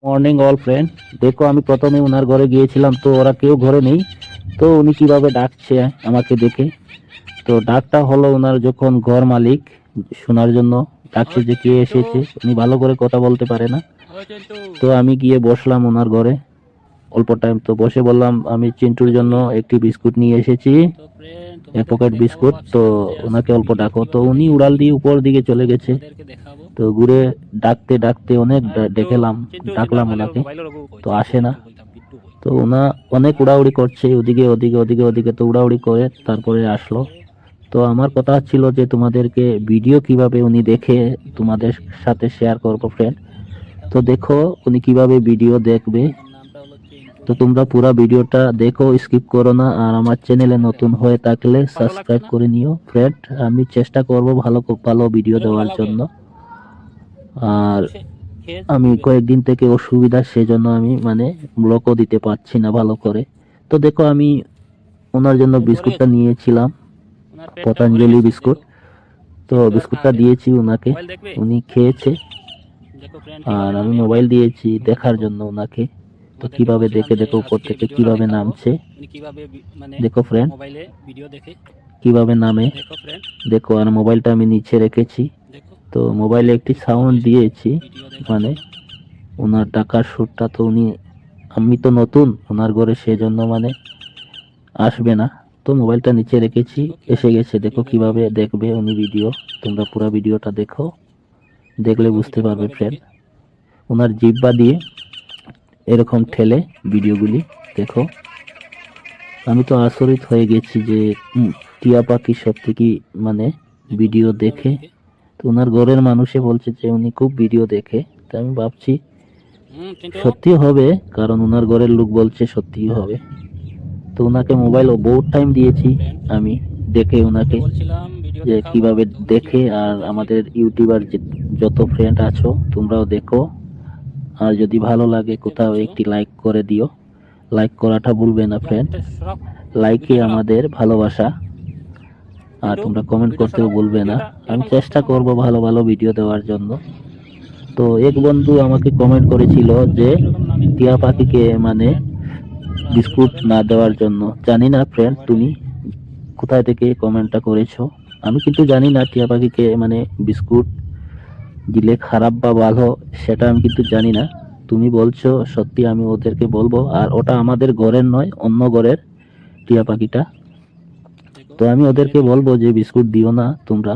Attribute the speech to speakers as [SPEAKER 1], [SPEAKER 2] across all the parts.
[SPEAKER 1] Morning all friend. দেখো আমি প্রথমে ওনার ঘরে গিয়েছিলাম, তো ওরা কেউ ঘরে নেই। তো উনি কিভাবে ডাকছে আমাকে দেখে। তো ডাকটা হলো ওনার যখন ঘর মালিক শোনার জন্য ডাকছে যে কে এসেছে। উনি ভালো করে কথা বলতে পারে না। তো আমি গিয়ে বসলাম ওনার ঘরে অল্প টাইম। তো বসে বললাম আমি চিন্টুর জন্য একটি বিস্কুট নিয়ে এসেছি, এক পকেট বিস্কুট। তো ওনাকে অল্প ডাকো। তো উনি উড়াল দিয়ে উপর দিকে চলে গেছে। তো ঘুরে ডাকতে ডাকতে অনেক ডেকেলাম, ডাকলাম ওনাকে, তো আসে না। তো ওনা অনেক উড়াউড়ি করছে ওদিকে ওদিকে ওদিকে ওদিকে, তো উড়াউড়ি করে তারপরে আসলো। তো আমার কথা ছিল যে তোমাদেরকে ভিডিও কিভাবে উনি দেখে তোমাদের সাথে শেয়ার করবো ফ্রেন্ড। তো দেখো উনি কিভাবে ভিডিও দেখবে। তো তোমরা পুরো ভিডিওটা দেখো, স্কিপ করো না। আর আমার চ্যানেলে নতুন হয়ে থাকলে সাবস্ক্রাইব করে নিও ফ্রেন্ড। আমি চেষ্টা করব ভালো ভালো ভিডিও দেওয়ার জন্য। আর আমি কয়েকদিন থেকে অসুবিধা, সেজন্য আমি মানে ব্লগও দিতে পারছি না ভালো করে। তো দেখো আমি ওনার জন্য বিস্কুটটা নিয়েছিলাম, পতঞ্জলি বিস্কুট। তো বিস্কুটটা দিয়েছি ওনাকে, উনি খেয়েছে। আর আমি মোবাইল দিয়েছি দেখার জন্য ওনাকে। তো কিভাবে দেখে, দেখো উপর থেকে কিভাবে নামছে। দেখো ফ্রেন্ড কিভাবে নামে, দেখো। আর মোবাইলটা আমি নিচে রেখেছি। তো মোবাইলে একটি সাউন্ড দিয়েছি, মানে ওনার ডাকার সুরটা। তো উনি, আমি তো নতুন ওনার ঘরে, সেজন্য মানে আসবে না। তো মোবাইলটা নিচে রেখেছি, এসে গেছে। দেখো কিভাবে দেখবে উনি ভিডিও। তোমরা পুরো ভিডিওটা দেখো, দেখলে বুঝতে পারবে ফ্রেন্ড। ওনার জিহ্বা দিয়ে এরকম ঠেলে ভিডিওগুলি দেখো। আমি তো আচরিত হয়ে গেছি যে টিয়া পাখি সত্যি কি মানে ভিডিও দেখে। তো ওনার ঘরের মানুষে বলছে যে উনি খুব ভিডিও দেখে। তো আমি ভাবছি সত্যি হবে, কারণ ওনার ঘরের লোক বলছে সত্যি হবে। তো ওনাকে মোবাইল ও বহুত টাইম দিয়েছি আমি দেখে ওনাকে, যে কিভাবে দেখে। আর আমাদের ইউটিউবার যত ফ্রেন্ড আছো তোমরাও দেখো। আর যদি ভালো লাগে কোথাও একটি লাইক করে দিও, লাইক করাটা ভুলবে না ফ্রেন্ড। লাইকে আমাদের ভালোবাসা। আর তোমরা কমেন্ট করতেও ভুলবে না। আমি চেষ্টা করব ভালো ভালো ভিডিও দেওয়ার জন্য। তো এক বন্ধু আমাকে কমেন্ট করেছিল যে টিয়া পাখিকে মানে বিস্কুট না দেওয়ার জন্য। জানি না ফ্রেন্ড তুমি কোথায় থেকে কমেন্টটা করেছো। আমি কিন্তু জানি না টিয়া পাখিকে মানে বিস্কুট দিলে খারাপ বা ভালো, সেটা আমি কিন্তু জানি না। তুমি বলছো সত্যি, আমি ওদেরকে বলবো। আর ওটা আমাদের ঘরের নয়, অন্য ঘরের টিয়া পাখিটা। তো আমি ওদেরকে বলবো যে বিস্কুট দিও না তোমরা।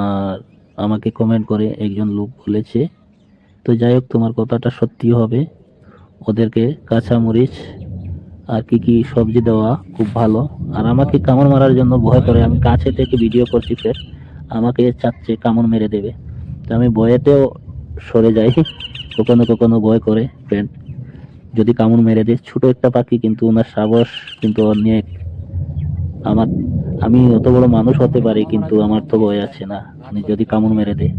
[SPEAKER 1] আর আমাকে কমেন্ট করে একজন লোক বলেছে। তো যাই হোক, তোমার কথাটা সত্যি হবে। ওদেরকে কাঁচামরিচ আর কি কি সবজি দেওয়া খুব ভালো। আর আমাকে কামড় মারার জন্য ভয় করে। আমি কাছে থেকে ভিডিও করছি ফের, আমাকে চাচ্ছে কামড় মেরে দেবে। তো আমি ভয়েতেও সরে যাই কখনো কখনো ভয় করে ফ্রেন্ড, যদি কামড় মেরে দেয়। ছোট একটা পাখি কিন্তু ওনার সাহস কিন্তু অনেক। আমার, আমি অত বড় মানুষ হতে পারি কিন্তু আমার তো ভয় আছে না, উনি যদি কামড় মেরে দেয়।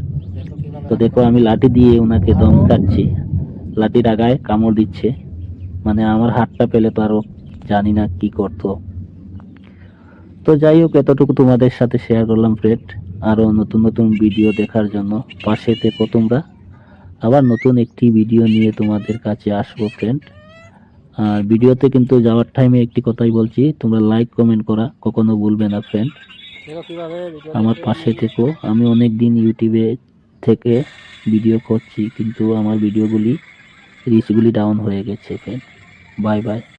[SPEAKER 1] তো দেখো আমি লাঠি দিয়ে ওনাকে ধমকাচ্ছি, লাঠির আগায় কামড় দিচ্ছে। মানে আমার হাতটা পেলে তো আরো জানি না কি করতো। তো যাই হোক, এতটুকু তোমাদের সাথে শেয়ার করলাম ফ্রেন্ড। আরো নতুন নতুন ভিডিও দেখার জন্য পাশে থেকো তোমরা। আবার নতুন একটি ভিডিও নিয়ে তোমাদের কাছে আসবো ফ্রেন্ড। আর ভিডিওতে কিন্তু যাওয়ার টাইমে একটি কথাই বলছি, তোমরা লাইক কমেন্ট করা কখনো ভুলবে না ফ্রেন্ড। আমার পাশে থেকো। আমি অনেক দিন ইউটিউবে থেকে ভিডিও করছি, কিন্তু আমার ভিডিওগুলি রিচগুলি ডাউন হয়ে গেছে ফ্রেন্ড। Bye bye.